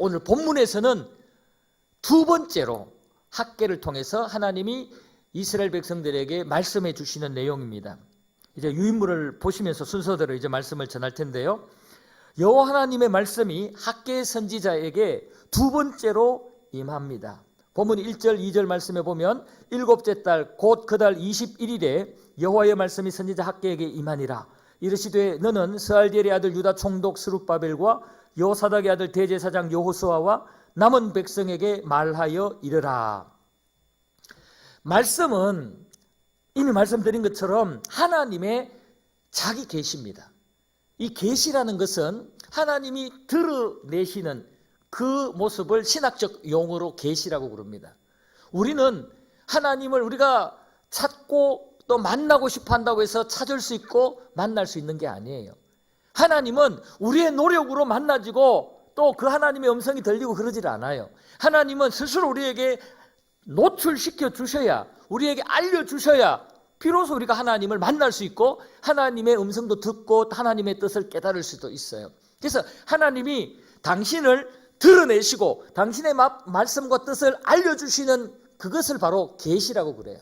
오늘 본문에서는 두 번째로 학개를 통해서 하나님이 이스라엘 백성들에게 말씀해 주시는 내용입니다. 이제 유인물을 보시면서 순서대로 이제 말씀을 전할 텐데요. 여호와 하나님의 말씀이 학개 선지자에게 두 번째로 임합니다. 본문 1절 2절 말씀에 보면 일곱째 달 곧 그 달 21일에 여호와의 말씀이 선지자 학개에게 임하니라. 이르시되 너는 스알디엘의 아들 유다 총독 스룹바벨과 여호사닥의 아들 대제사장 여호수아와 남은 백성에게 말하여 이르라. 말씀은 이미 말씀드린 것처럼 하나님의 자기 계시입니다. 이 계시라는 것은 하나님이 드러내시는 그 모습을 신학적 용어로 계시라고 부릅니다. 우리는 하나님을 우리가 찾고 또 만나고 싶어 한다고 해서 찾을 수 있고 만날 수 있는 게 아니에요. 하나님은 우리의 노력으로 만나지고 또 그 하나님의 음성이 들리고 그러질 않아요. 하나님은 스스로 우리에게 노출시켜 주셔야, 우리에게 알려주셔야 비로소 우리가 하나님을 만날 수 있고 하나님의 음성도 듣고 하나님의 뜻을 깨달을 수도 있어요. 그래서 하나님이 당신을 드러내시고 당신의 말씀과 뜻을 알려주시는 그것을 바로 계시라고 그래요.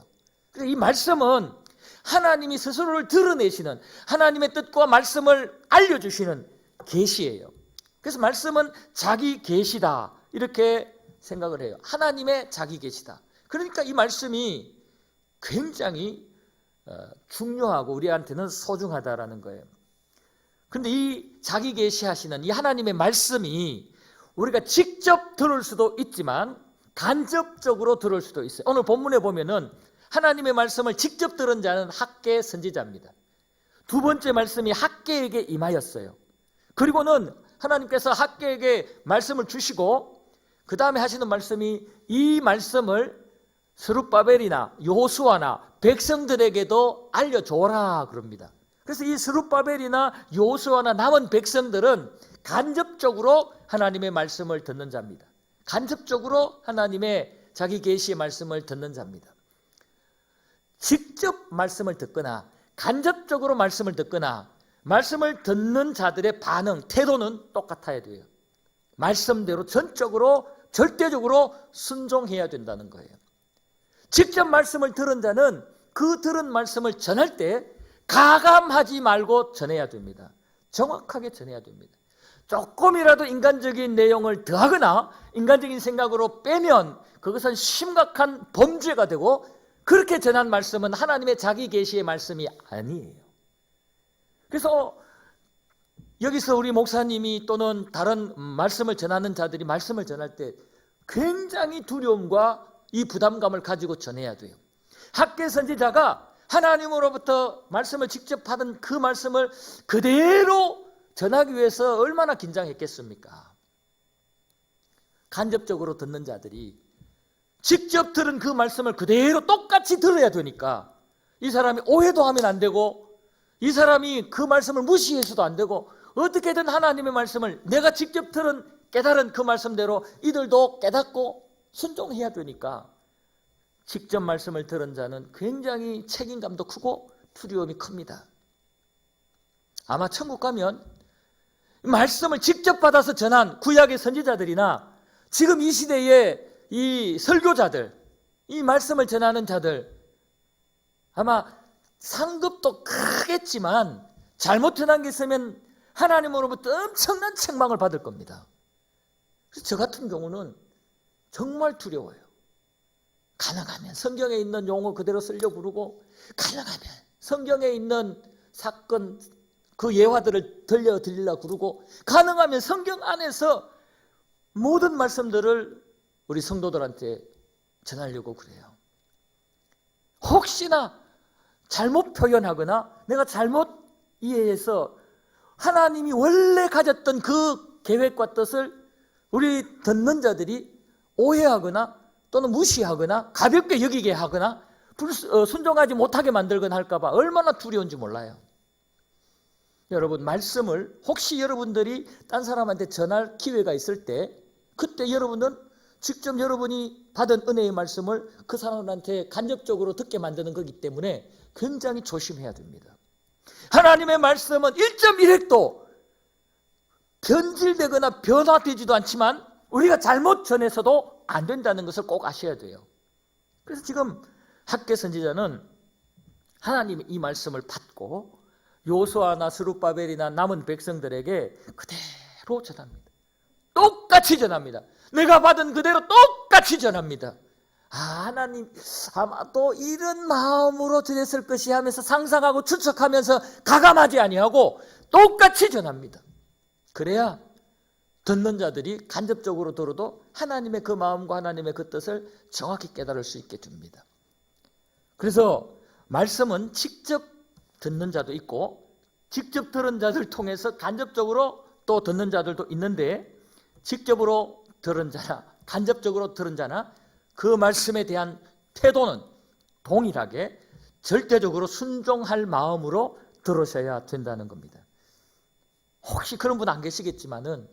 이 말씀은 하나님이 스스로를 드러내시는, 하나님의 뜻과 말씀을 알려주시는 계시예요. 그래서 말씀은 자기 계시다 이렇게 생각을 해요. 하나님의 자기 계시다. 그러니까 이 말씀이 굉장히 중요하고 우리한테는 소중하다라는 거예요. 그런데 이 자기 계시하시는 이 하나님의 말씀이 우리가 직접 들을 수도 있지만 간접적으로 들을 수도 있어요. 오늘 본문에 보면은 하나님의 말씀을 직접 들은 자는 학개 선지자입니다. 두 번째 말씀이 학개에게 임하였어요. 그리고는 하나님께서 학개에게 말씀을 주시고 그 다음에 하시는 말씀이 이 말씀을 스룹바벨이나 여호수아나 백성들에게도 알려줘라 그럽니다. 그래서 이 스룹바벨이나 여호수아나 남은 백성들은 간접적으로 하나님의 말씀을 듣는 자입니다. 간접적으로 하나님의 자기 계시의 말씀을 듣는 자입니다. 직접 말씀을 듣거나 간접적으로 말씀을 듣거나 말씀을 듣는 자들의 반응, 태도는 똑같아야 돼요. 말씀대로 전적으로 절대적으로 순종해야 된다는 거예요. 직접 말씀을 들은 자는 그 들은 말씀을 전할 때 가감하지 말고 전해야 됩니다. 정확하게 전해야 됩니다. 조금이라도 인간적인 내용을 더하거나 인간적인 생각으로 빼면 그것은 심각한 범죄가 되고 그렇게 전한 말씀은 하나님의 자기 계시의 말씀이 아니에요. 그래서 여기서 우리 목사님이 또는 다른 말씀을 전하는 자들이 말씀을 전할 때 굉장히 두려움과 이 부담감을 가지고 전해야 돼요. 학개 선지자가 하나님으로부터 말씀을 직접 받은 그 말씀을 그대로 전하기 위해서 얼마나 긴장했겠습니까? 간접적으로 듣는 자들이 직접 들은 그 말씀을 그대로 똑같이 들어야 되니까 이 사람이 오해도 하면 안 되고 이 사람이 그 말씀을 무시해서도 안 되고 어떻게든 하나님의 말씀을 내가 직접 들은 깨달은 그 말씀대로 이들도 깨닫고 순종해야 되니까 직접 말씀을 들은 자는 굉장히 책임감도 크고 두려움이 큽니다. 아마 천국 가면 말씀을 직접 받아서 전한 구약의 선지자들이나 지금 이 시대의 이 설교자들, 이 말씀을 전하는 자들 아마 상급도 크겠지만 잘못 전한 게 있으면 하나님으로부터 엄청난 책망을 받을 겁니다. 그래서 저 같은 경우는 정말 두려워요. 가능하면 성경에 있는 용어 그대로 쓰려고 그러고 가능하면 성경에 있는 사건 그 예화들을 들려드리려고 그러고 가능하면 성경 안에서 모든 말씀들을 우리 성도들한테 전하려고 그래요. 혹시나 잘못 표현하거나 내가 잘못 이해해서 하나님이 원래 가졌던 그 계획과 뜻을 우리 듣는 자들이 오해하거나 또는 무시하거나 가볍게 여기게 하거나 순종하지 못하게 만들거나 할까 봐 얼마나 두려운지 몰라요. 여러분 말씀을 혹시 여러분들이 딴 사람한테 전할 기회가 있을 때 그때 여러분은 직접 여러분이 받은 은혜의 말씀을 그 사람한테 간접적으로 듣게 만드는 거기 때문에 굉장히 조심해야 됩니다. 하나님의 말씀은 1.1획도 변질되거나 변화되지도 않지만 우리가 잘못 전해서도 안 된다는 것을 꼭 아셔야 돼요. 그래서 지금 학개 선지자는 하나님의 이 말씀을 받고 요수아나 스룹바벨이나 남은 백성들에게 그대로 전합니다. 똑같이 전합니다. 내가 받은 그대로 똑같이 전합니다. 하나님 아마도 이런 마음으로 전했을 것이 하면서 상상하고 추측하면서 가감하지 아니하고 똑같이 전합니다. 그래야 듣는 자들이 간접적으로 들어도 하나님의 그 마음과 하나님의 그 뜻을 정확히 깨달을 수 있게 줍니다. 그래서 말씀은 직접 듣는 자도 있고 직접 들은 자들 통해서 간접적으로 또 듣는 자들도 있는데, 직접으로 들은 자나 간접적으로 들은 자나 그 말씀에 대한 태도는 동일하게 절대적으로 순종할 마음으로 들으셔야 된다는 겁니다. 혹시 그런 분 안 계시겠지만은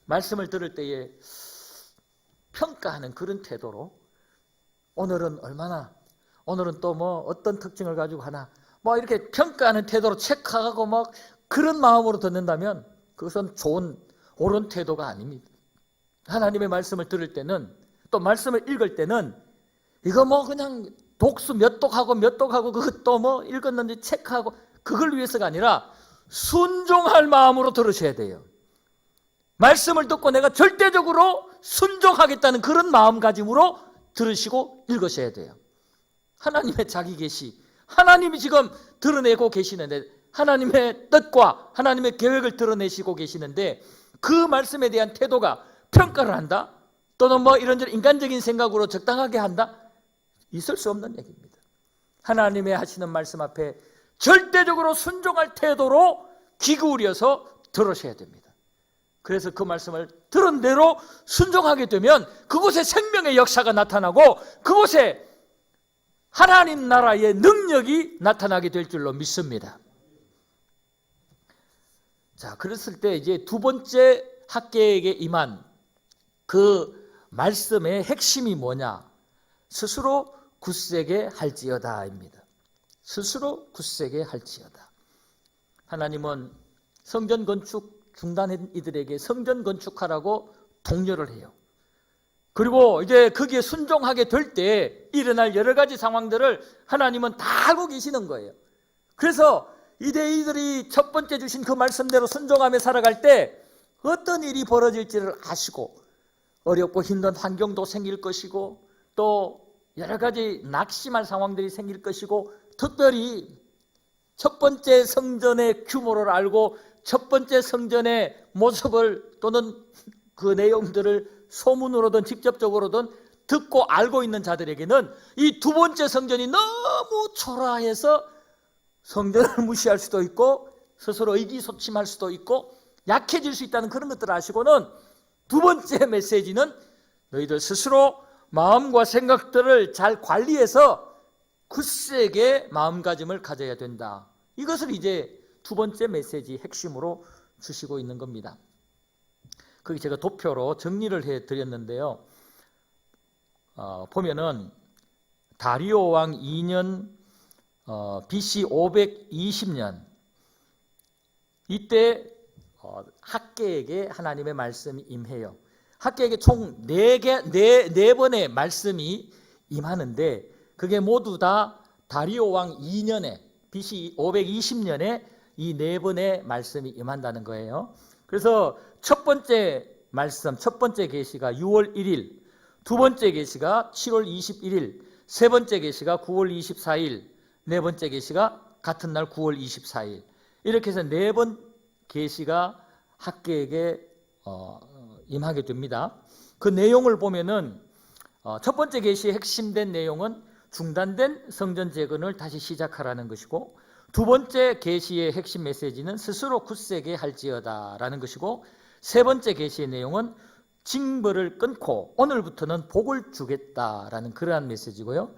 말씀을 들을 때에 평가하는 그런 태도로 오늘은 얼마나, 오늘은 또 뭐 어떤 특징을 가지고 하나, 뭐 이렇게 평가하는 태도로 체크하고 막 그런 마음으로 듣는다면 그것은 좋은 옳은 태도가 아닙니다. 하나님의 말씀을 들을 때는, 또 말씀을 읽을 때는 이거 뭐 그냥 독수 몇 독하고 그것도 뭐 읽었는지 체크하고 그걸 위해서가 아니라 순종할 마음으로 들으셔야 돼요. 말씀을 듣고 내가 절대적으로 순종하겠다는 그런 마음가짐으로 들으시고 읽으셔야 돼요. 하나님의 자기 계시, 하나님이 지금 드러내고 계시는데, 하나님의 뜻과 하나님의 계획을 드러내시고 계시는데 그 말씀에 대한 태도가 평가를 한다? 또는 뭐 이런저런 인간적인 생각으로 적당하게 한다? 있을 수 없는 얘기입니다. 하나님의 하시는 말씀 앞에 절대적으로 순종할 태도로 귀 기울여서 들으셔야 됩니다. 그래서 그 말씀을 들은 대로 순종하게 되면 그곳에 생명의 역사가 나타나고 그곳에 하나님 나라의 능력이 나타나게 될 줄로 믿습니다. 자, 그랬을 때 이제 두 번째 학개에게 임한 그 말씀의 핵심이 뭐냐? 스스로 굳세게 할지어다입니다. 스스로 굳세게 할지어다. 하나님은 성전 건축 중단한 이들에게 성전 건축하라고 독려를 해요. 그리고 이제 거기에 순종하게 될 때 일어날 여러 가지 상황들을 하나님은 다 알고 계시는 거예요. 그래서 이들이 첫 번째 주신 그 말씀대로 순종하며 살아갈 때 어떤 일이 벌어질지를 아시고, 어렵고 힘든 환경도 생길 것이고 또 여러 가지 낙심할 상황들이 생길 것이고, 특별히 첫 번째 성전의 규모를 알고 첫 번째 성전의 모습을 또는 그 내용들을 소문으로든 직접적으로든 듣고 알고 있는 자들에게는 이 두 번째 성전이 너무 초라해서 성전을 무시할 수도 있고 스스로 의기소침할 수도 있고 약해질 수 있다는 그런 것들을 아시고는 두 번째 메시지는 너희들 스스로 마음과 생각들을 잘 관리해서 굳세게 마음가짐을 가져야 된다. 이것을 이제 두 번째 메시지 핵심으로 주시고 있는 겁니다. 거기 제가 도표로 정리를 해드렸는데요. 보면은 다리오 왕 2년 BC 520년 이때 학개에게 하나님의 말씀이 임해요. 학개에게 총 4번의 말씀이 임하는데 그게 모두 다 다리오 왕 2년에 BC 520년에 이 4번의 말씀이 임한다는 거예요. 그래서 첫 번째 말씀, 첫 번째 계시가 6월 1일, 두 번째 계시가 7월 21일, 세 번째 계시가 9월 24일, 네 번째 계시가 같은 날 9월 24일. 이렇게 해서 4번 계시가 학개에게 임하게 됩니다. 그 내용을 보면은 첫 번째 계시의 핵심된 내용은 중단된 성전 재건을 다시 시작하라는 것이고, 두 번째 계시의 핵심 메시지는 스스로 굳세게 할지어다라는 것이고, 세 번째 계시의 내용은 징벌을 끊고 오늘부터는 복을 주겠다라는 그러한 메시지고요.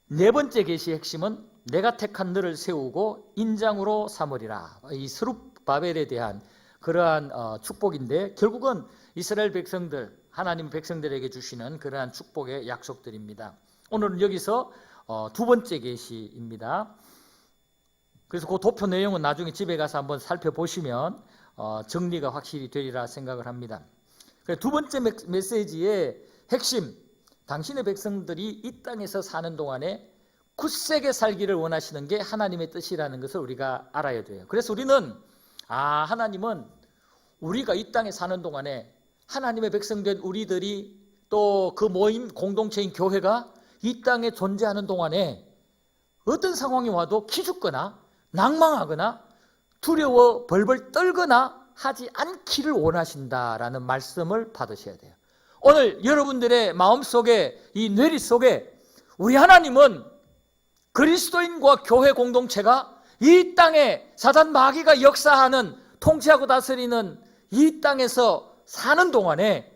네 번째 계시의 핵심은 내가 택한 너를 세우고 인장으로 삼으리라. 이 스룹바벨에 대한 그러한 축복인데 결국은 이스라엘 백성들, 하나님 백성들에게 주시는 그러한 축복의 약속들입니다. 오늘은 여기서 두 번째 계시입니다. 그래서 그 도표 내용은 나중에 집에 가서 한번 살펴보시면 정리가 확실히 되리라 생각을 합니다. 두 번째 메시지의 핵심, 당신의 백성들이 이 땅에서 사는 동안에 굳세게 살기를 원하시는 게 하나님의 뜻이라는 것을 우리가 알아야 돼요. 그래서 우리는 하나님은 우리가 이 땅에 사는 동안에 하나님의 백성된 우리들이 또 그 모임 공동체인 교회가 이 땅에 존재하는 동안에 어떤 상황이 와도 기죽거나 낭망하거나 두려워 벌벌 떨거나 하지 않기를 원하신다라는 말씀을 받으셔야 돼요. 오늘 여러분들의 마음속에, 이 뇌리 속에 우리 하나님은 그리스도인과 교회 공동체가 이 땅에 사단 마귀가 역사하는, 통치하고 다스리는 이 땅에서 사는 동안에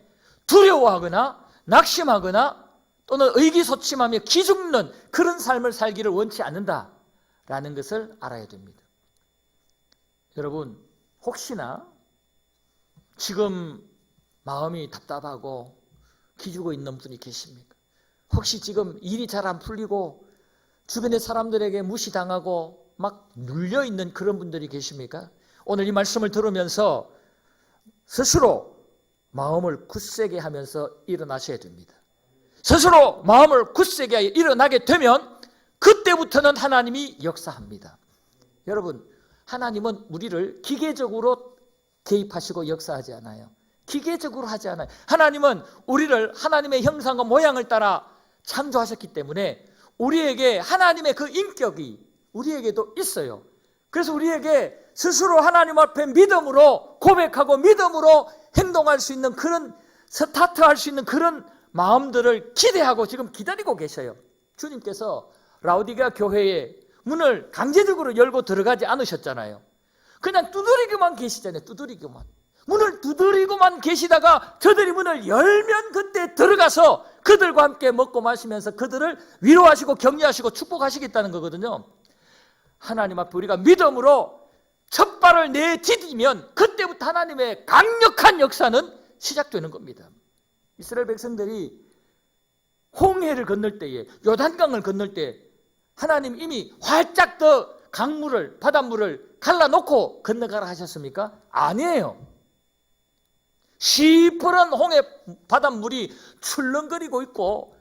두려워하거나 낙심하거나 또는 의기소침하며 기죽는 그런 삶을 살기를 원치 않는다라는 것을 알아야 됩니다. 여러분, 혹시나 지금 마음이 답답하고 기죽어 있는 분이 계십니까? 혹시 지금 일이 잘 안 풀리고 주변의 사람들에게 무시당하고 막 눌려있는 그런 분들이 계십니까? 오늘 이 말씀을 들으면서 스스로 마음을 굳세게 하면서 일어나셔야 됩니다. 스스로 마음을 굳세게 하여 일어나게 되면 그때부터는 하나님이 역사합니다. 여러분, 하나님은 우리를 기계적으로 개입하시고 역사하지 않아요. 기계적으로 하지 않아요. 하나님은 우리를 하나님의 형상과 모양을 따라 창조하셨기 때문에 우리에게 하나님의 그 인격이 우리에게도 있어요. 그래서 우리에게 스스로 하나님 앞에 믿음으로 고백하고 믿음으로 행동할 수 있는 그런, 스타트할 수 있는 그런 마음들을 기대하고 지금 기다리고 계셔요. 주님께서 라오디게아 교회에 문을 강제적으로 열고 들어가지 않으셨잖아요. 그냥 두드리고만 계시잖아요. 두드리고만. 문을 두드리고만 계시다가 저들이 문을 열면 그때 들어가서 그들과 함께 먹고 마시면서 그들을 위로하시고 격려하시고 축복하시겠다는 거거든요. 하나님 앞에 우리가 믿음으로 첫 발을 내디디면 그때부터 하나님의 강력한 역사는 시작되는 겁니다. 이스라엘 백성들이 홍해를 건널 때에, 요단강을 건널 때 하나님 이미 활짝 더 강물을, 바닷물을 갈라놓고 건너가라 하셨습니까? 아니에요. 시퍼런 홍해 바닷물이 출렁거리고 있고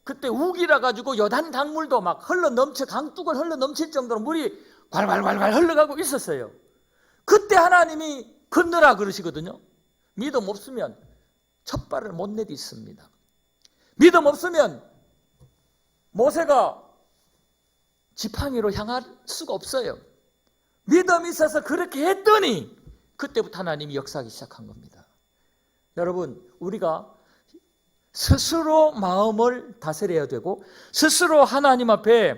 그때 우기라 가지고 요단 강물도 막 흘러넘쳐, 강둑을 흘러넘칠 정도로 물이 괄괄괄괄 흘러가고 있었어요. 그때 하나님이 건너라 그러시거든요. 믿음 없으면 첫 발을 못 내딛습니다. 믿음 없으면 모세가 지팡이로 향할 수가 없어요. 믿음이 있어서 그렇게 했더니 그때부터 하나님이 역사하기 시작한 겁니다. 여러분, 우리가 스스로 마음을 다스려야 되고 스스로 하나님 앞에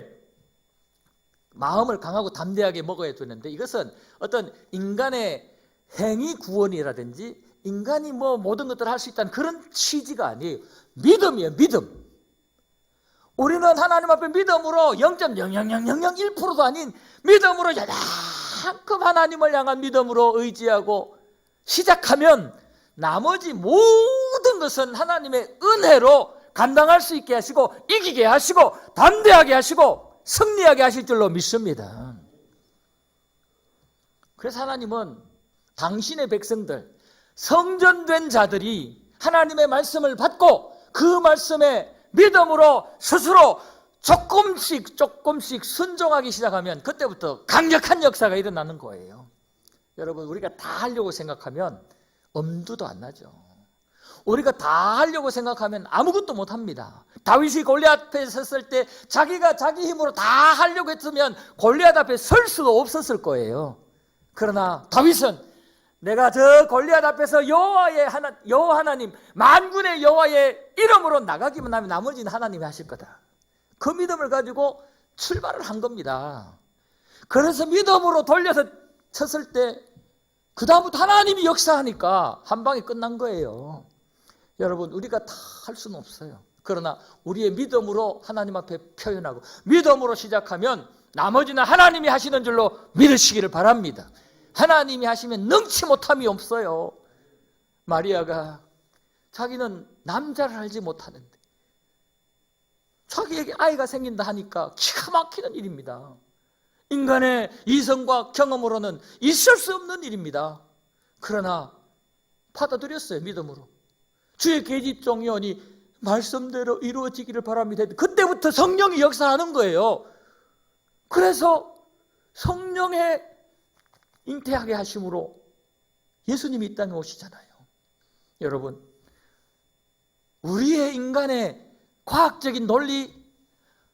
마음을 강하고 담대하게 먹어야 되는데, 이것은 어떤 인간의 행위 구원이라든지 인간이 모든 것들을 할 수 있다는 그런 취지가 아니에요. 믿음이에요. 믿음. 우리는 하나님 앞에 믿음으로 0.00001%도 아닌 믿음으로 요만큼 하나님을 향한 믿음으로 의지하고 시작하면 나머지 모든 것은 하나님의 은혜로 감당할 수 있게 하시고 이기게 하시고 담대하게 하시고 승리하게 하실 줄로 믿습니다. 그래서 하나님은 당신의 백성들, 성전된 자들이 하나님의 말씀을 받고 그 말씀에 믿음으로 스스로 조금씩 순종하기 시작하면 그때부터 강력한 역사가 일어나는 거예요. 여러분, 우리가 다 하려고 생각하면 엄두도 안 나죠. 우리가 다 하려고 생각하면 아무것도 못합니다. 다윗이 골리앗 앞에 섰을 때 자기가 자기 힘으로 다 하려고 했으면 골리앗 앞에 설 수도 없었을 거예요. 그러나 다윗은 내가 저 골리앗 앞에서 여호와 하나님, 만군의 여호와의 이름으로 나가기만 하면 나머지는 하나님이 하실 거다. 그 믿음을 가지고 출발을 한 겁니다. 그래서 믿음으로 돌려서 쳤을 때 그 다음부터 하나님이 역사하니까 한 방에 끝난 거예요. 여러분, 우리가 다 할 수는 없어요. 그러나 우리의 믿음으로 하나님 앞에 표현하고 믿음으로 시작하면 나머지는 하나님이 하시는 줄로 믿으시기를 바랍니다. 하나님이 하시면 능치 못함이 없어요. 마리아가 자기는 남자를 알지 못하는데 자기에게 아이가 생긴다 하니까 기가 막히는 일입니다. 인간의 이성과 경험으로는 있을 수 없는 일입니다. 그러나 받아들였어요. 믿음으로. 주의 계집종 예언이 말씀대로 이루어지기를 바랍니다. 그때부터 성령이 역사하는 거예요. 그래서 성령의 잉태하게 하심으로 예수님이 이 땅에 오시잖아요. 여러분, 우리의 인간의 과학적인 논리,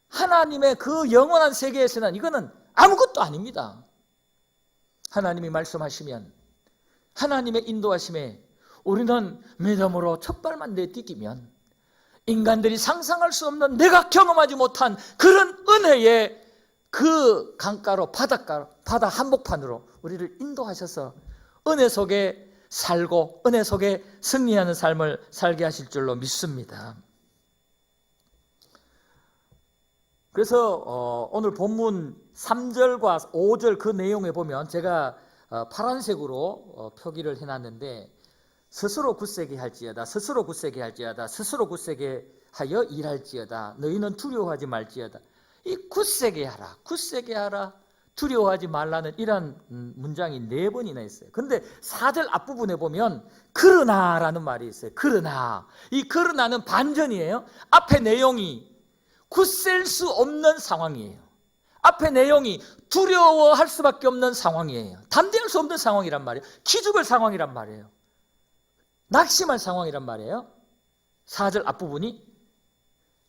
하나님의 그 영원한 세계에서는 이거는 아무것도 아닙니다. 하나님이 말씀하시면, 하나님의 인도하심에 우리는 믿음으로 첫발만 내디디면 인간들이 상상할 수 없는, 내가 경험하지 못한 그런 은혜의 그 강가로, 바닷가로, 바다 한복판으로 우리를 인도하셔서 은혜 속에 살고 은혜 속에 승리하는 삶을 살게 하실 줄로 믿습니다. 그래서 오늘 본문 3절과 5절 그 내용에 보면 제가 파란색으로 표기를 해놨는데, 스스로 굳세게 할지어다, 스스로 굳세게 할지어다, 스스로 굳세게 하여 일할지어다, 너희는 두려워하지 말지어다. 이 굳세게 하라, 굳세게 하라, 두려워하지 말라는 이런 문장이 4번이나 있어요. 근데 4절 앞부분에 보면 그러나라는 말이 있어요. 그러나. 이 그러나는 반전이에요. 앞에 내용이 굳셀 수 없는 상황이에요. 앞에 내용이 두려워할 수밖에 없는 상황이에요. 담대할 수 없는 상황이란 말이에요. 기죽을 상황이란 말이에요. 낙심할 상황이란 말이에요. 4절 앞부분이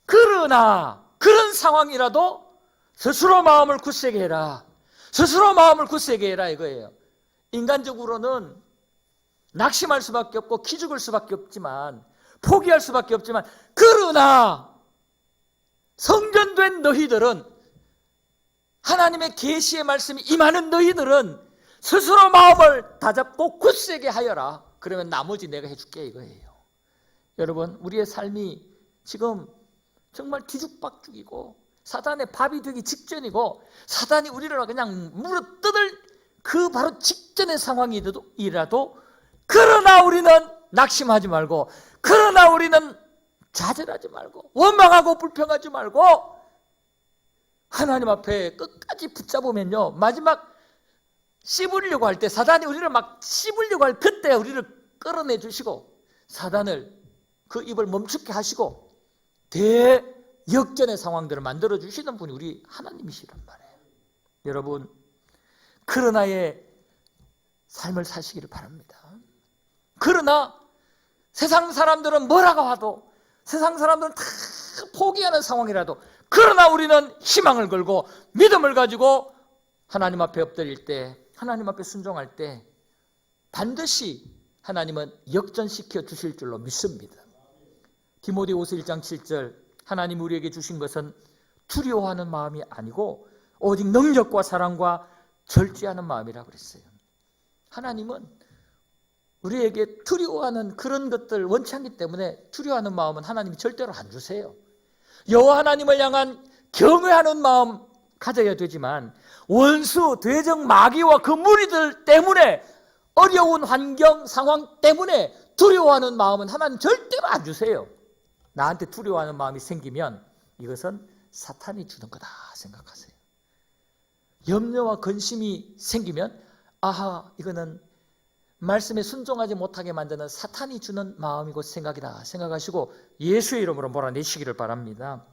그러나 그런 상황이라도 스스로 마음을 굳세게 해라, 스스로 마음을 굳세게 해라 이거예요. 인간적으로는 낙심할 수밖에 없고 기죽을 수밖에 없지만, 포기할 수밖에 없지만, 그러나 성전된 너희들은, 하나님의 계시의 말씀이 임하는 너희들은 스스로 마음을 다잡고 굳세게 하여라. 그러면 나머지 내가 해줄게 이거예요. 여러분, 우리의 삶이 지금 정말 뒤죽박죽이고 사단의 밥이 되기 직전이고 사단이 우리를 그냥 물어뜯을 그 바로 직전의 상황이라도, 그러나 우리는 낙심하지 말고, 그러나 우리는 좌절하지 말고, 원망하고 불평하지 말고 하나님 앞에 끝까지 붙잡으면요, 마지막 씹으려고 할 때, 사단이 우리를 막 씹으려고 할 그때 우리를 끌어내 주시고 사단을 그 입을 멈추게 하시고 대역전의 상황들을 만들어 주시는 분이 우리 하나님이시란 말이에요. 여러분, 그러나의 삶을 사시기를 바랍니다. 그러나 세상 사람들은 뭐라고 하도, 세상 사람들은 다 포기하는 상황이라도, 그러나 우리는 희망을 걸고 믿음을 가지고 하나님 앞에 엎드릴 때, 하나님 앞에 순종할 때 반드시 하나님은 역전시켜 주실 줄로 믿습니다. 디모데후서 1장 7절, 하나님 우리에게 주신 것은 두려워하는 마음이 아니고 오직 능력과 사랑과 절제하는 마음이라고 그랬어요. 하나님은 우리에게 두려워하는 그런 것들 원치 않기 때문에 두려워하는 마음은 하나님이 절대로 안 주세요. 여호와 하나님을 향한 경외하는 마음 가져야 되지만, 원수, 대적, 마귀와 그 무리들 때문에, 어려운 환경, 상황 때문에 두려워하는 마음은 하나님 절대로 안 주세요. 나한테 두려워하는 마음이 생기면 이것은 사탄이 주는 거다 생각하세요. 염려와 근심이 생기면, 아하, 이거는 말씀에 순종하지 못하게 만드는 사탄이 주는 마음이고 생각이다 생각하시고 예수의 이름으로 몰아내시기를 바랍니다.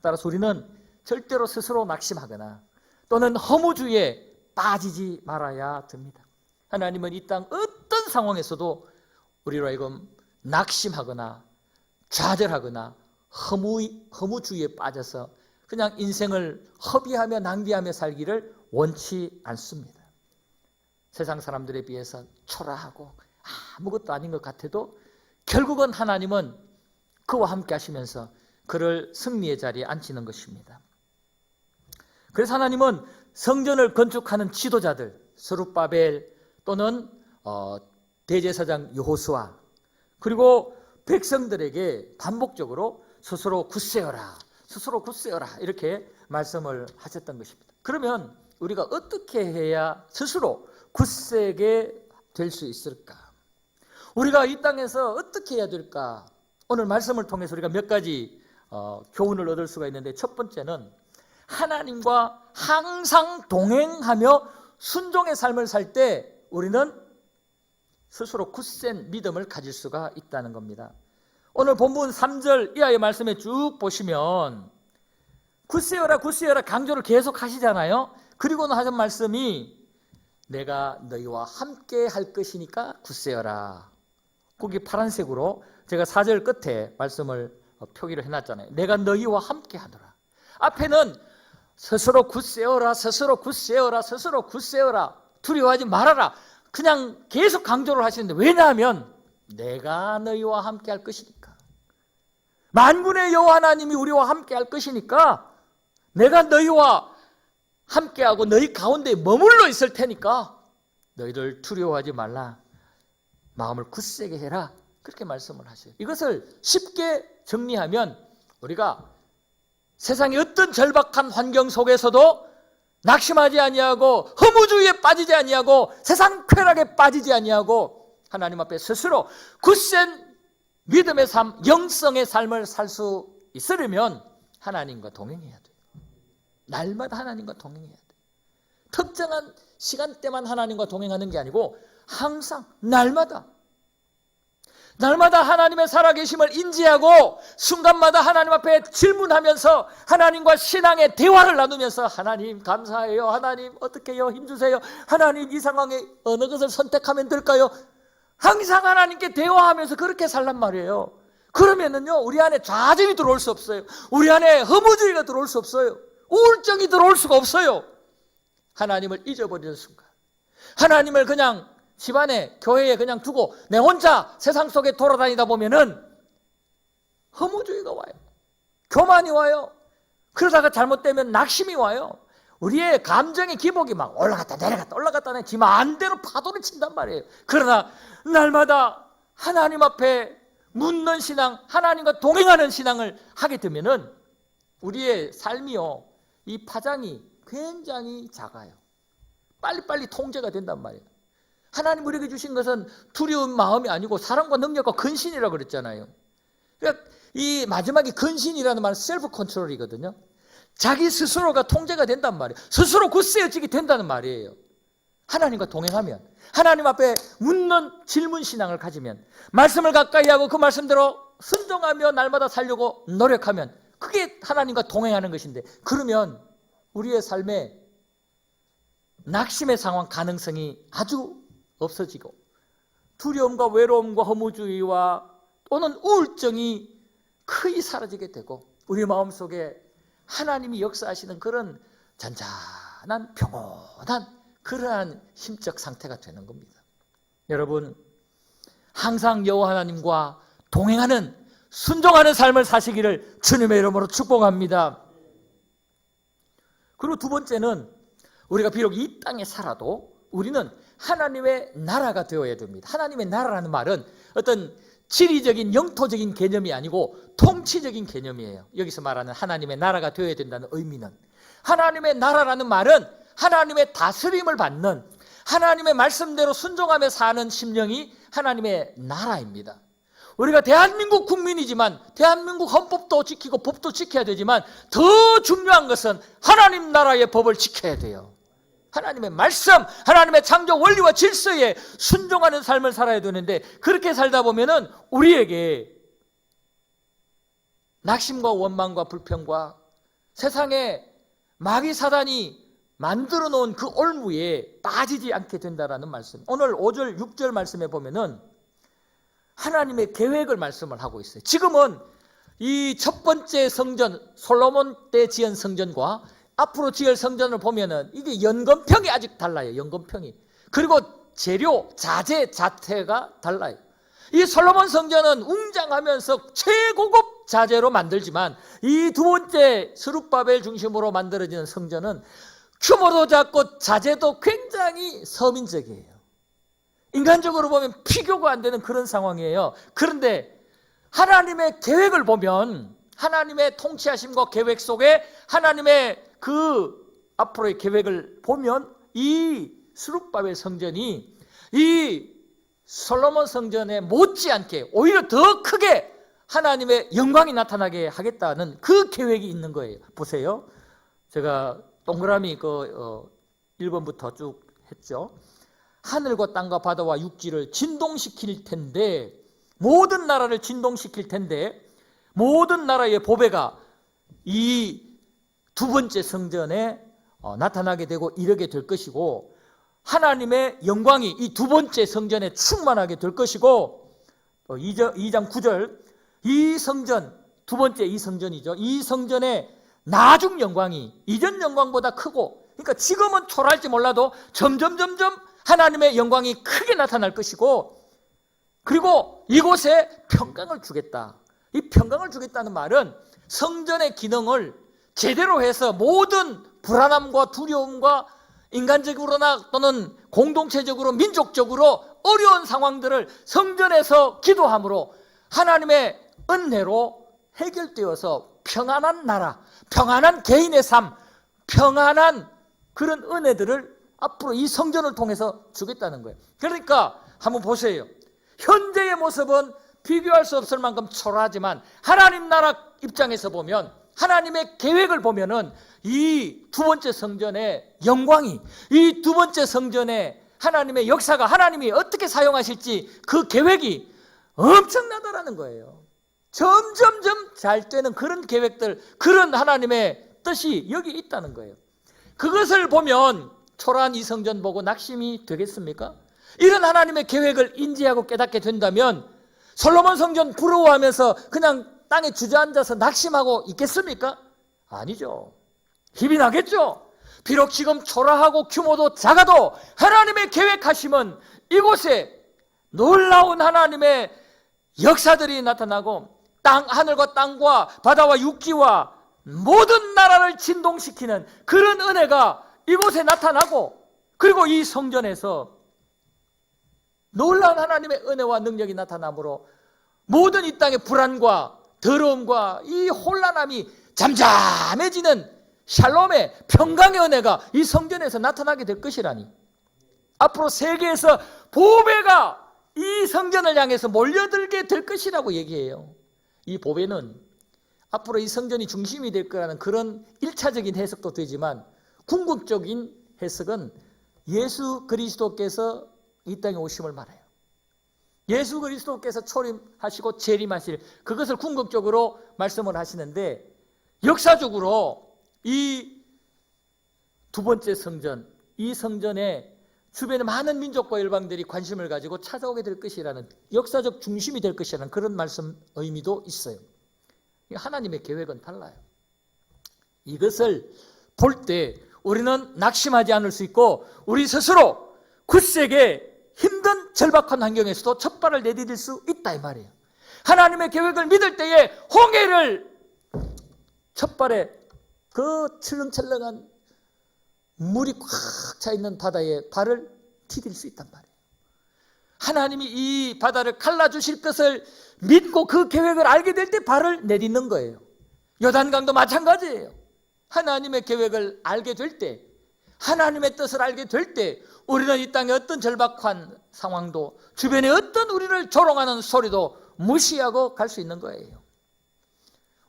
따라서 우리는 절대로 스스로 낙심하거나 또는 허무주의에 빠지지 말아야 됩니다. 하나님은 이 땅 어떤 상황에서도 우리로 하여금 낙심하거나 좌절하거나 허무주의에 빠져서 그냥 인생을 허비하며 낭비하며 살기를 원치 않습니다. 세상 사람들에 비해서 초라하고 아무것도 아닌 것 같아도 결국은 하나님은 그와 함께 하시면서 그를 승리의 자리에 앉히는 것입니다. 그래서 하나님은 성전을 건축하는 지도자들, 스룹바벨 또는 대제사장 여호수아, 그리고 백성들에게 반복적으로 스스로 굳세어라, 스스로 굳세어라 이렇게 말씀을 하셨던 것입니다. 그러면 우리가 어떻게 해야 스스로 굳세게 될 수 있을까? 우리가 이 땅에서 어떻게 해야 될까? 오늘 말씀을 통해서 우리가 몇 가지 교훈을 얻을 수가 있는데, 첫 번째는 하나님과 항상 동행하며 순종의 삶을 살 때 우리는 스스로 굳센 믿음을 가질 수가 있다는 겁니다. 오늘 본문 3절 이하의 말씀에 쭉 보시면 굳세어라 굳세어라 강조를 계속 하시잖아요. 그리고는 하신 말씀이 내가 너희와 함께 할 것이니까 굳세어라. 거기 파란색으로 제가 4절 끝에 말씀을 표기를 해놨잖아요. 내가 너희와 함께 하노라. 앞에는 스스로 굳세어라, 스스로 굳세어라, 스스로 굳세어라, 두려워하지 말아라. 그냥 계속 강조를 하시는데, 왜냐하면 내가 너희와 함께 할 것이니까, 만군의 여호와 하나님이 우리와 함께 할 것이니까 내가 너희와 함께하고 너희 가운데 머물러 있을 테니까 너희들 두려워하지 말라, 마음을 굳세게 해라, 그렇게 말씀을 하셔요. 이것을 쉽게 정리하면 우리가 세상의 어떤 절박한 환경 속에서도 낙심하지 아니하고 허무주의에 빠지지 아니하고 세상 쾌락에 빠지지 아니하고 하나님 앞에 스스로 굳센 믿음의 삶, 영성의 삶을 살 수 있으려면 하나님과 동행해야 돼요. 날마다 하나님과 동행해야 돼요. 특정한 시간대만 하나님과 동행하는 게 아니고 항상 날마다 하나님의 살아계심을 인지하고 순간마다 하나님 앞에 질문하면서 하나님과 신앙의 대화를 나누면서 하나님 감사해요, 하나님 어떻게 해요, 힘주세요, 하나님 이 상황에 어느 것을 선택하면 될까요? 항상 하나님께 대화하면서 그렇게 살란 말이에요. 그러면은요 우리 안에 좌절이 들어올 수 없어요. 우리 안에 허무주의가 들어올 수 없어요. 우울증이 들어올 수가 없어요. 하나님을 잊어버리는 순간, 하나님을 그냥 집안에 교회에 그냥 두고 내 혼자 세상 속에 돌아다니다 보면은 허무주의가 와요. 교만이 와요. 그러다가 잘못되면 낙심이 와요. 우리의 감정의 기복이 막 올라갔다 내려갔다 올라갔다 내려갔다 지 마음대로 파도를 친단 말이에요. 그러나 날마다 하나님 앞에 묻는 신앙, 하나님과 동행하는 신앙을 하게 되면은 우리의 삶이요, 이 파장이 굉장히 작아요. 빨리빨리 통제가 된단 말이에요. 하나님 우리에게 주신 것은 두려운 마음이 아니고 사랑과 능력과 근신이라고 그랬잖아요. 그러니까 이 마지막에 근신이라는 말은 셀프 컨트롤이거든요. 자기 스스로가 통제가 된단 말이에요. 스스로 굳세어지게 된다는 말이에요. 하나님과 동행하면, 하나님 앞에 묻는 질문 신앙을 가지면, 말씀을 가까이 하고 그 말씀대로 순종하며 날마다 살려고 노력하면 그게 하나님과 동행하는 것인데, 그러면 우리의 삶에 낙심의 상황 가능성이 아주 없어지고 두려움과 외로움과 허무주의와 또는 우울증이 거의 사라지게 되고 우리 마음속에 하나님이 역사하시는 그런 잔잔한 평온한 그러한 심적 상태가 되는 겁니다. 여러분, 항상 여호와 하나님과 동행하는 순종하는 삶을 사시기를 주님의 이름으로 축복합니다. 그리고 두 번째는 우리가 비록 이 땅에 살아도 우리는 하나님의 나라가 되어야 됩니다. 하나님의 나라라는 말은 어떤 지리적인 영토적인 개념이 아니고 통치적인 개념이에요. 여기서 말하는 하나님의 나라가 되어야 된다는 의미는, 하나님의 나라라는 말은 하나님의 다스림을 받는, 하나님의 말씀대로 순종하며 사는 심령이 하나님의 나라입니다. 우리가 대한민국 국민이지만 대한민국 헌법도 지키고 법도 지켜야 되지만 더 중요한 것은 하나님 나라의 법을 지켜야 돼요. 하나님의 말씀, 하나님의 창조 원리와 질서에 순종하는 삶을 살아야 되는데, 그렇게 살다 보면은 우리에게 낙심과 원망과 불평과 세상에 마귀 사단이 만들어 놓은 그 올무에 빠지지 않게 된다라는 말씀. 오늘 5절, 6절 말씀에 보면은 하나님의 계획을 말씀을 하고 있어요. 지금은 이 첫 번째 성전, 솔로몬 때 지은 성전과 앞으로 지을 성전을 보면은 이게 연건평이 아직 달라요. 연건평이. 그리고 재료, 자재 자체가 달라요. 이 솔로몬 성전은 웅장하면서 최고급 자재로 만들지만 이 두 번째 스룹바벨 중심으로 만들어지는 성전은 규모도 작고 자재도 굉장히 서민적이에요. 인간적으로 보면 비교가 안 되는 그런 상황이에요. 그런데 하나님의 계획을 보면, 하나님의 통치하심과 계획 속에 하나님의 그 앞으로의 계획을 보면 이 스룹바벨 성전이 이 솔로몬 성전에 못지않게 오히려 더 크게 하나님의 영광이 나타나게 하겠다는 그 계획이 있는 거예요. 보세요. 제가 동그라미 1번부터 쭉 했죠. 하늘과 땅과 바다와 육지를 진동시킬 텐데, 모든 나라를 진동시킬 텐데, 모든 나라의 보배가 이 두 번째 성전에 나타나게 되고 이르게 될 것이고, 하나님의 영광이 이 두 번째 성전에 충만하게 될 것이고, 2장 9절, 이 성전, 두 번째 이 성전이죠. 이 성전의 나중 영광이 이전 영광보다 크고, 그러니까 지금은 초라할지 몰라도 점점 하나님의 영광이 크게 나타날 것이고, 그리고 이곳에 평강을 주겠다. 이 평강을 주겠다는 말은 성전의 기능을 제대로 해서 모든 불안함과 두려움과 인간적으로나 또는 공동체적으로 민족적으로 어려운 상황들을 성전에서 기도함으로 하나님의 은혜로 해결되어서 평안한 나라, 평안한 개인의 삶, 평안한 그런 은혜들을 앞으로 이 성전을 통해서 주겠다는 거예요. 그러니까 한번 보세요. 현재의 모습은 비교할 수 없을 만큼 초라하지만 하나님 나라 입장에서 보면, 하나님의 계획을 보면은 이 두 번째 성전의 영광이, 이 두 번째 성전의 하나님의 역사가, 하나님이 어떻게 사용하실지 그 계획이 엄청나다라는 거예요. 점점점 잘 되는 그런 계획들, 그런 하나님의 뜻이 여기 있다는 거예요. 그것을 보면 초라한 이 성전 보고 낙심이 되겠습니까? 이런 하나님의 계획을 인지하고 깨닫게 된다면 솔로몬 성전 부러워하면서 그냥 땅에 주저앉아서 낙심하고 있겠습니까? 아니죠. 힘이 나겠죠. 비록 지금 초라하고 규모도 작아도 하나님의 계획하심은 이곳에 놀라운 하나님의 역사들이 나타나고, 하늘과 땅과 바다와 육지와 모든 나라를 진동시키는 그런 은혜가 이곳에 나타나고, 그리고 이 성전에서 놀라운 하나님의 은혜와 능력이 나타나므로 모든 이 땅의 불안과 더러움과 이 혼란함이 잠잠해지는 샬롬의 평강의 은혜가 이 성전에서 나타나게 될 것이라니. 앞으로 세계에서 보배가 이 성전을 향해서 몰려들게 될 것이라고 얘기해요. 이 보배는 앞으로 이 성전이 중심이 될 거라는 그런 1차적인 해석도 되지만, 궁극적인 해석은 예수 그리스도께서 이 땅에 오심을 말해요. 예수 그리스도께서 초림하시고 재림하실, 그것을 궁극적으로 말씀을 하시는데, 역사적으로 이 두 번째 성전, 이 성전에 주변의 많은 민족과 열방들이 관심을 가지고 찾아오게 될 것이라는, 역사적 중심이 될 것이라는 그런 말씀 의미도 있어요. 하나님의 계획은 달라요. 이것을 볼 때 우리는 낙심하지 않을 수 있고, 우리 스스로 굳세게 힘든 절박한 환경에서도 첫 발을 내디딜 수 있다 이 말이에요. 하나님의 계획을 믿을 때에 홍해를, 첫 발에 그 철렁철렁한 물이 꽉 차 있는 바다에 발을 디딜 수 있단 말이에요. 하나님이 이 바다를 갈라주실 것을 믿고 그 계획을 알게 될 때 발을 내딛는 거예요. 요단강도 마찬가지예요. 하나님의 계획을 알게 될 때, 하나님의 뜻을 알게 될 때, 우리는 이 땅의 어떤 절박한 상황도, 주변에 어떤 우리를 조롱하는 소리도 무시하고 갈 수 있는 거예요.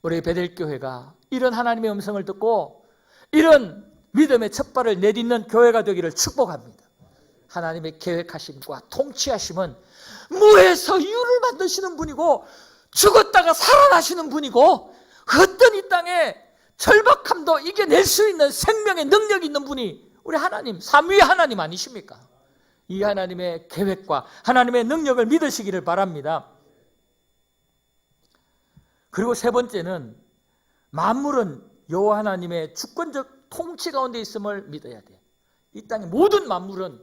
우리 베델교회가 이런 하나님의 음성을 듣고 이런 믿음의 첫 발을 내딛는 교회가 되기를 축복합니다. 하나님의 계획하심과 통치하심은 무에서 유를 만드시는 분이고, 죽었다가 살아나시는 분이고, 어떤 이 땅에 절박함도 이겨낼 수 있는 생명의 능력이 있는 분이 우리 하나님, 삼위의 하나님 아니십니까? 이 하나님의 계획과 하나님의 능력을 믿으시기를 바랍니다. 그리고 세 번째는, 만물은 여호와 하나님의 주권적 통치 가운데 있음을 믿어야 돼요. 이 땅의 모든 만물은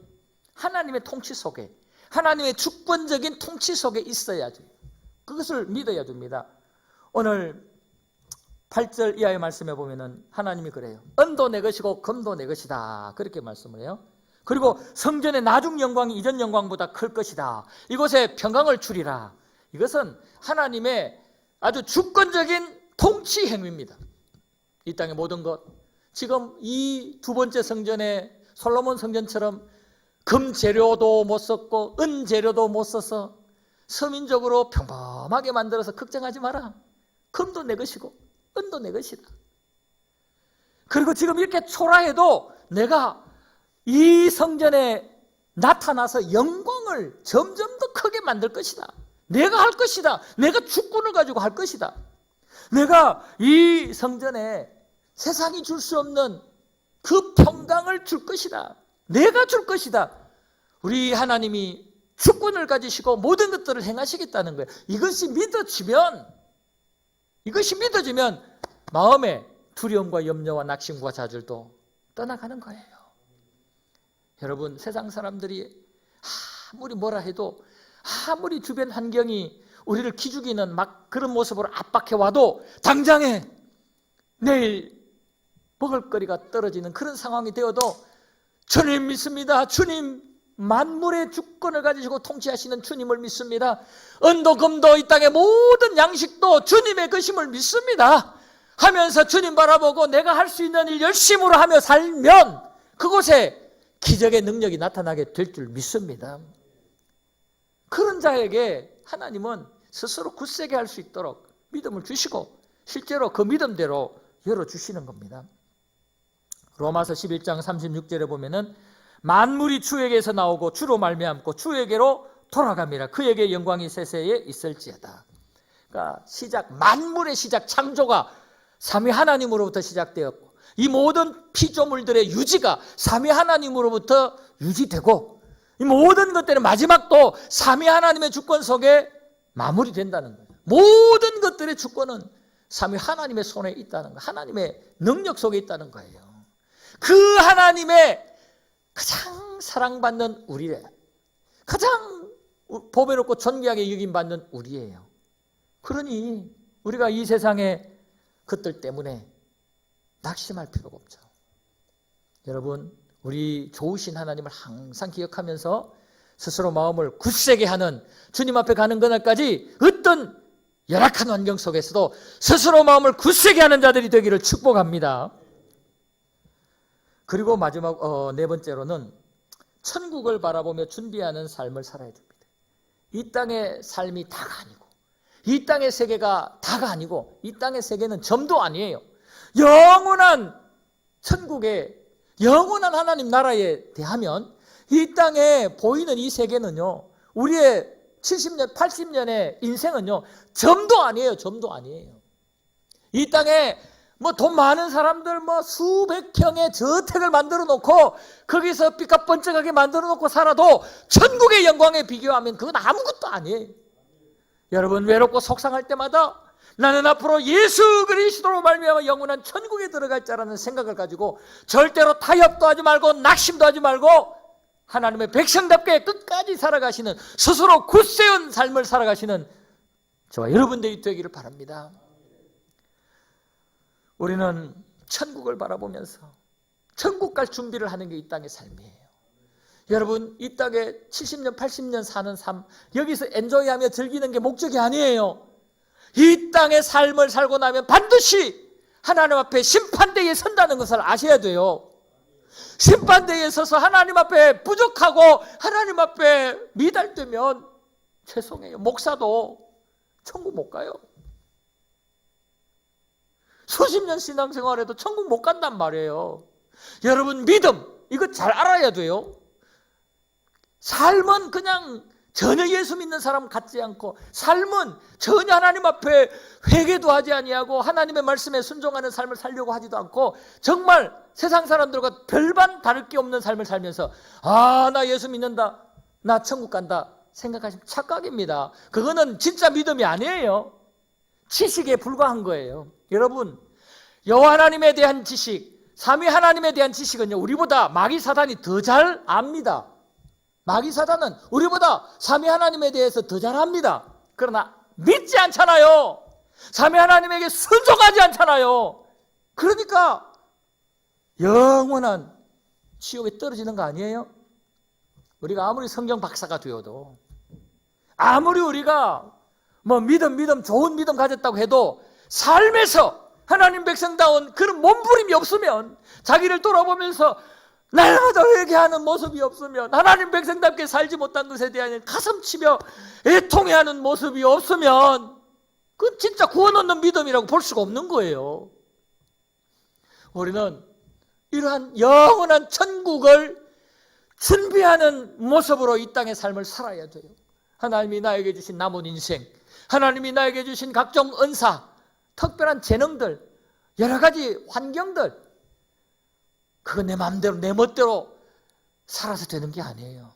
하나님의 통치 속에, 하나님의 주권적인 통치 속에 있어야 돼요. 그것을 믿어야 됩니다. 오늘 8절 이하의 말씀에 보면은 하나님이 그래요. 은도 내 것이고 금도 내 것이다, 그렇게 말씀을 해요. 그리고 성전의 나중 영광이 이전 영광보다 클 것이다. 이곳에 평강을 주리라. 이것은 하나님의 아주 주권적인 통치 행위입니다. 이 땅의 모든 것, 지금 이 두 번째 성전에 솔로몬 성전처럼 금 재료도 못 썼고 은 재료도 못 써서 서민적으로 평범하게 만들어서 걱정하지 마라. 금도 내 것이고 은도 내 것이다. 그리고 지금 이렇게 초라해도 내가 이 성전에 나타나서 영광을 점점 더 크게 만들 것이다. 내가 할 것이다. 내가 주권을 가지고 할 것이다. 내가 이 성전에 세상이 줄 수 없는 그 평강을 줄 것이다. 내가 줄 것이다. 우리 하나님이 주권을 가지시고 모든 것들을 행하시겠다는 거예요. 이것이 믿어지면 마음에 두려움과 염려와 낙심과 좌절도 떠나가는 거예요. 여러분, 세상 사람들이 아무리 뭐라 해도, 아무리 주변 환경이 우리를 기죽이는 막 그런 모습으로 압박해 와도 당장에 내일 먹을거리가 떨어지는 그런 상황이 되어도 주님 믿습니다. 주님, 만물의 주권을 가지시고 통치하시는 주님을 믿습니다. 은도 금도 이 땅의 모든 양식도 주님의 것임을 믿습니다 하면서 주님 바라보고 내가 할 수 있는 일 열심으로 하며 살면 그곳에 기적의 능력이 나타나게 될 줄 믿습니다. 그런 자에게 하나님은 스스로 굳세게 할 수 있도록 믿음을 주시고 실제로 그 믿음대로 열어주시는 겁니다. 로마서 11장 36절에 보면은 만물이 주에게서 나오고 주로 말미암고 주에게로 돌아갑니다. 그에게 영광이 세세에 있을지어다. 그러니까 만물의 시작, 창조가 삼위 하나님으로부터 시작되었고 이 모든 피조물들의 유지가 삼위 하나님으로부터 유지되고 이 모든 것들의 마지막도 삼위 하나님의 주권 속에 마무리된다는 거예요. 모든 것들의 주권은 삼위 하나님의 손에 있다는 거예요. 하나님의 능력 속에 있다는 거예요. 그 하나님의 가장 사랑받는 우리래, 가장 보배롭고 존귀하게 여김받는 우리예요. 그러니 우리가 이 세상의 것들 때문에 낙심할 필요가 없죠. 여러분, 우리 좋으신 하나님을 항상 기억하면서 스스로 마음을 굳세게 하는, 주님 앞에 가는 그날까지 어떤 열악한 환경 속에서도 스스로 마음을 굳세게 하는 자들이 되기를 축복합니다. 그리고 마지막 네 번째로는 천국을 바라보며 준비하는 삶을 살아야 됩니다. 이 땅의 삶이 다가 아니고, 이 땅의 세계가 다가 아니고, 이 땅의 세계는 점도 아니에요. 영원한 천국에, 영원한 하나님 나라에 대하면 이 땅에 보이는 이 세계는요, 우리의 70년, 80년의 인생은요, 점도 아니에요. 점도 아니에요. 이 땅에 뭐 돈 많은 사람들 뭐 수백 평의 저택을 만들어 놓고 거기서 삐까뻔쩍하게 만들어 놓고 살아도 천국의 영광에 비교하면 그건 아무것도 아니에요. 여러분, 외롭고 속상할 때마다 나는 앞으로 예수 그리스도로 말미암아 영원한 천국에 들어갈 자라는 생각을 가지고 절대로 타협도 하지 말고 낙심도 하지 말고 하나님의 백성답게 끝까지 살아가시는, 스스로 굳세운 삶을 살아가시는 저와 여러분들이 되기를 바랍니다. 우리는 천국을 바라보면서 천국 갈 준비를 하는 게 이 땅의 삶이에요. 여러분, 이 땅에 70년, 80년 사는 삶, 여기서 엔조이하며 즐기는 게 목적이 아니에요. 이 땅의 삶을 살고 나면 반드시 하나님 앞에 심판대에 선다는 것을 아셔야 돼요. 심판대에 서서 하나님 앞에 부족하고 하나님 앞에 미달되면 죄송해요, 목사도 천국 못 가요. 수십 년 신앙생활해도 천국 못 간단 말이에요. 여러분, 믿음 이거 잘 알아야 돼요. 삶은 그냥 전혀 예수 믿는 사람 같지 않고, 삶은 전혀 하나님 앞에 회개도 하지 아니하고 하나님의 말씀에 순종하는 삶을 살려고 하지도 않고 정말 세상 사람들과 별반 다를 게 없는 삶을 살면서 나 예수 믿는다, 나 천국 간다 생각하시면 착각입니다. 그거는 진짜 믿음이 아니에요. 지식에 불과한 거예요. 여러분, 여호와 하나님에 대한 지식, 삼위 하나님에 대한 지식은요, 우리보다 마귀 사단이 더 잘 압니다. 마귀 사단은 우리보다 삼위 하나님에 대해서 더 잘 압니다. 그러나 믿지 않잖아요. 삼위 하나님에게 순종하지 않잖아요. 그러니까 영원한 지옥에 떨어지는 거 아니에요? 우리가 아무리 성경 박사가 되어도, 아무리 우리가 뭐 믿음 좋은 믿음 가졌다고 해도 삶에서 하나님 백성다운 그런 몸부림이 없으면, 자기를 돌아보면서 날마다 회개하는 모습이 없으면, 하나님 백성답게 살지 못한 것에 대한 가슴치며 애통해하는 모습이 없으면 그건 진짜 구원 얻는 믿음이라고 볼 수가 없는 거예요. 우리는 이러한 영원한 천국을 준비하는 모습으로 이 땅의 삶을 살아야 돼요. 하나님이 나에게 주신 남은 인생, 하나님이 나에게 주신 각종 은사, 특별한 재능들, 여러 가지 환경들, 그건 내 마음대로 내 멋대로 살아서 되는 게 아니에요.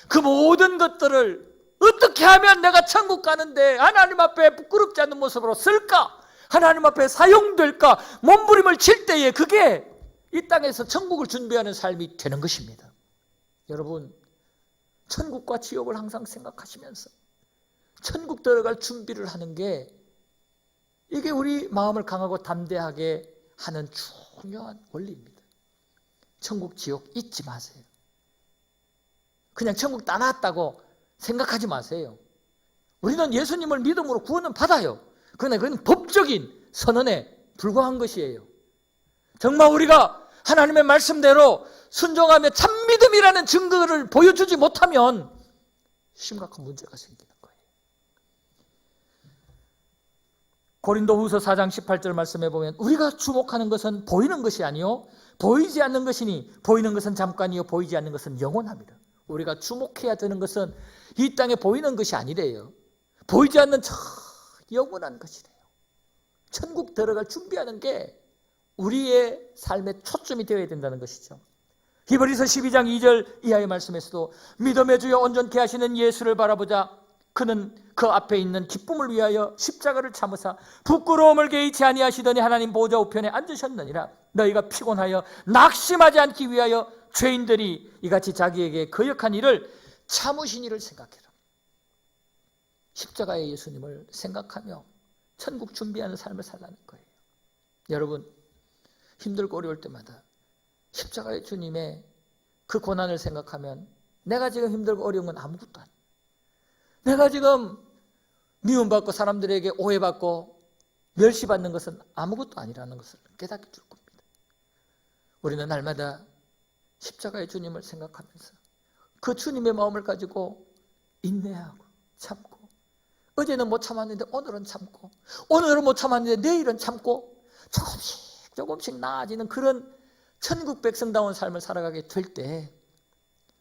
그 모든 것들을 어떻게 하면 내가 천국 가는데 하나님 앞에 부끄럽지 않는 모습으로 쓸까? 하나님 앞에 사용될까? 몸부림을 칠 때에 그게 이 땅에서 천국을 준비하는 삶이 되는 것입니다. 여러분, 천국과 지옥을 항상 생각하시면서 천국 들어갈 준비를 하는 게 이게 우리 마음을 강하고 담대하게 하는 중요한 원리입니다. 천국, 지옥 잊지 마세요. 그냥 천국 따놨다고 생각하지 마세요. 우리는 예수님을 믿음으로 구원은 받아요. 그러나 그건 법적인 선언에 불과한 것이에요. 정말 우리가 하나님의 말씀대로 순종하며 참믿음이라는 증거를 보여주지 못하면 심각한 문제가 생기는 거예요. 고린도후서 4장 18절 말씀해 보면 우리가 주목하는 것은 보이는 것이 아니요 보이지 않는 것이니 보이는 것은 잠깐이요 보이지 않는 것은 영원합니다. 우리가 주목해야 되는 것은 이 땅에 보이는 것이 아니래요. 보이지 않는 저 영원한 것이래요. 천국 들어갈 준비하는 게 우리의 삶의 초점이 되어야 된다는 것이죠. 히브리서 12장 2절 이하의 말씀에서도 믿음의 주여 온전케 하시는 예수를 바라보자. 그는 그 앞에 있는 기쁨을 위하여 십자가를 참으사 부끄러움을 개의치 아니하시더니 하나님 보좌 우편에 앉으셨느니라. 너희가 피곤하여 낙심하지 않기 위하여 죄인들이 이같이 자기에게 거역한 일을 참으신 일을 생각해라. 십자가의 예수님을 생각하며 천국 준비하는 삶을 살라는 거예요. 여러분, 힘들고 어려울 때마다 십자가의 주님의 그 고난을 생각하면 내가 지금 힘들고 어려운 건 아무것도 아니에요. 내가 지금 미움받고 사람들에게 오해받고 멸시받는 것은 아무것도 아니라는 것을 깨닫게 될 겁니다. 우리는 날마다 십자가의 주님을 생각하면서 그 주님의 마음을 가지고 인내하고 참고, 어제는 못 참았는데 오늘은 참고, 오늘은 못 참았는데 내일은 참고, 조금씩 나아지는 그런 천국 백성다운 삶을 살아가게 될 때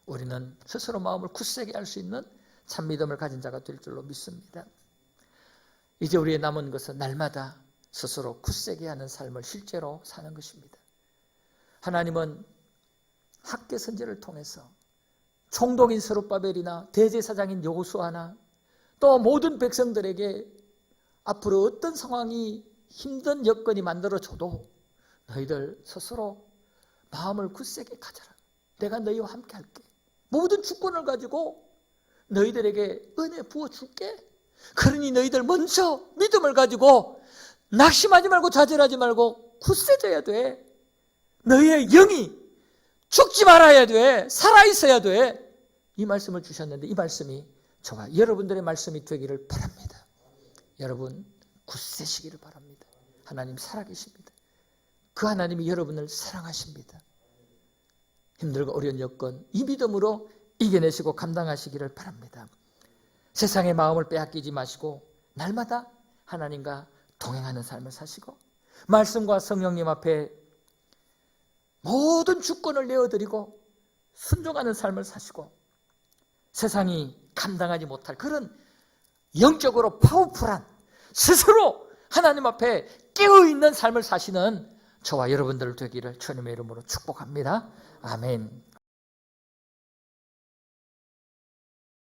우리는 스스로 마음을 굳세게 할 수 있는 참 믿음을 가진 자가 될 줄로 믿습니다. 이제 우리의 남은 것은 날마다 스스로 굳세게 하는 삶을 실제로 사는 것입니다. 하나님은 학개 선지를 통해서 총독인 스룹바벨이나 대제사장인 여호수아나 또 모든 백성들에게 앞으로 어떤 상황이 힘든 여건이 만들어져도 너희들 스스로 마음을 굳세게 가져라. 내가 너희와 함께 할게. 모든 주권을 가지고 너희들에게 은혜 부어줄게. 그러니 너희들 먼저 믿음을 가지고 낙심하지 말고 좌절하지 말고 굳세져야 돼. 너희의 영이 죽지 말아야 돼. 살아있어야 돼. 이 말씀을 주셨는데 이 말씀이 저와 여러분들의 말씀이 되기를 바랍니다. 여러분 굳세시기를 바랍니다. 하나님 살아계십니다. 그 하나님이 여러분을 사랑하십니다. 힘들고 어려운 여건 이 믿음으로 이겨내시고 감당하시기를 바랍니다. 세상의 마음을 빼앗기지 마시고 날마다 하나님과 동행하는 삶을 사시고 말씀과 성령님 앞에 모든 주권을 내어드리고 순종하는 삶을 사시고 세상이 감당하지 못할 그런 영적으로 파워풀한 스스로 하나님 앞에 깨어있는 삶을 사시는 저와 여러분들 되기를 주님의 이름으로 축복합니다. 아멘.